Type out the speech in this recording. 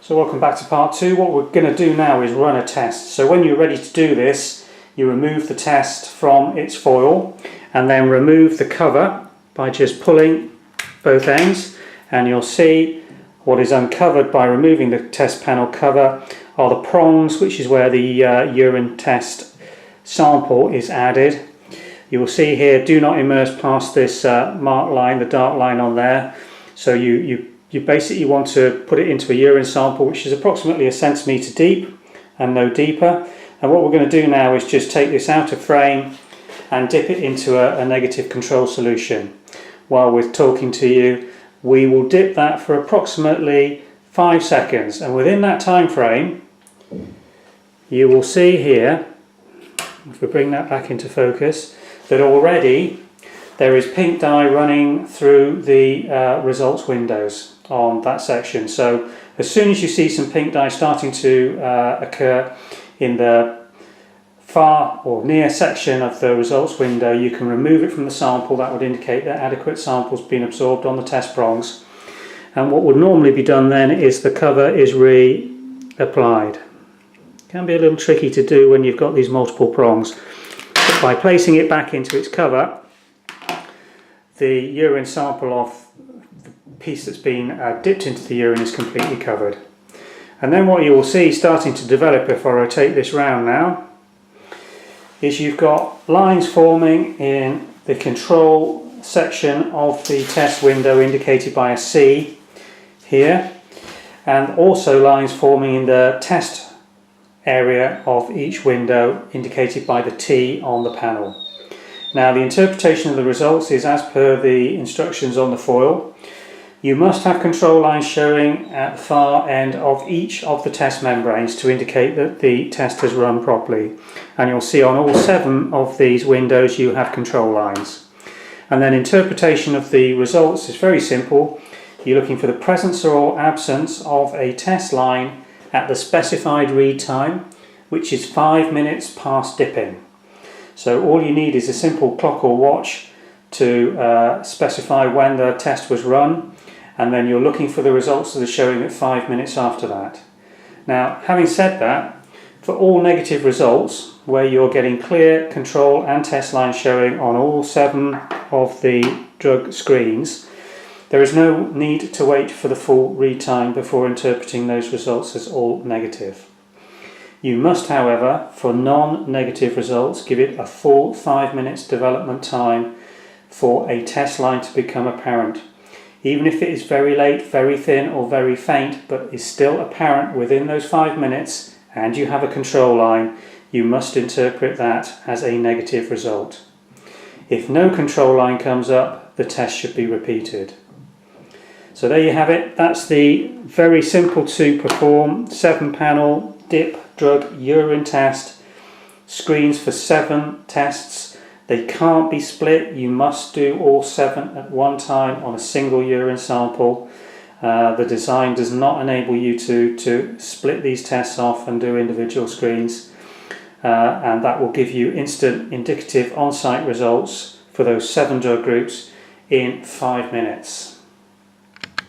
So welcome back to part 2. What we're going to do now is run a test. So when you're ready to do this, you remove the test from its foil and then remove the cover by just pulling both ends, and you'll see what is uncovered by removing the test panel cover are the prongs, which is where the urine test sample is added. You will see here, do not immerse past this marked line, the dark line on there. So you basically want to put it into a urine sample which is approximately 1 centimetre deep and no deeper. And what we're going to do now is just take this out of frame and dip it into a negative control solution. While we're talking to you, we will dip that for approximately 5 seconds, and within that time frame you will see here, if we bring that back into focus, that already there is pink dye running through the results windows on that section. So as soon as you see some pink dye starting to occur in the far or near section of the results window, you can remove it from the sample. That would indicate that adequate sample's been absorbed on the test prongs. And what would normally be done then is the cover is re-applied. Can be a little tricky to do when you've got these multiple prongs. But by placing it back into its cover, the urine sample of the piece that's been dipped into the urine is completely covered. And then what you will see starting to develop, if I rotate this round now, is you've got lines forming in the control section of the test window indicated by a C here, and also lines forming in the test area of each window indicated by the T on the panel. Now the interpretation of the results is as per the instructions on the foil. You must have control lines showing at the far end of each of the test membranes to indicate that the test has run properly. And you'll see on all 7 of these windows you have control lines. And then interpretation of the results is very simple. You're looking for the presence or absence of a test line at the specified read time, which is 5 minutes past dipping. So all you need is a simple clock or watch to specify when the test was run, and then you're looking for the results that are showing at 5 minutes after that. Now, having said that, for all negative results where you're getting clear control and test lines showing on all 7 of the drug screens, there is no need to wait for the full read time before interpreting those results as all negative. You must, however, for non-negative results, give it a full 5 minutes development time for a test line to become apparent. Even if it is very late, very thin or very faint, but is still apparent within those 5 minutes and you have a control line, you must interpret that as a negative result. If no control line comes up, the test should be repeated. So there you have it. That's the very simple to perform 7-panel dip drug urine test. Screens for 7 tests. They can't be split. You must do all 7 at one time on a single urine sample. The design does not enable you to split these tests off and do individual screens. And that will give you instant indicative on-site results for those 7 drug groups in 5 minutes.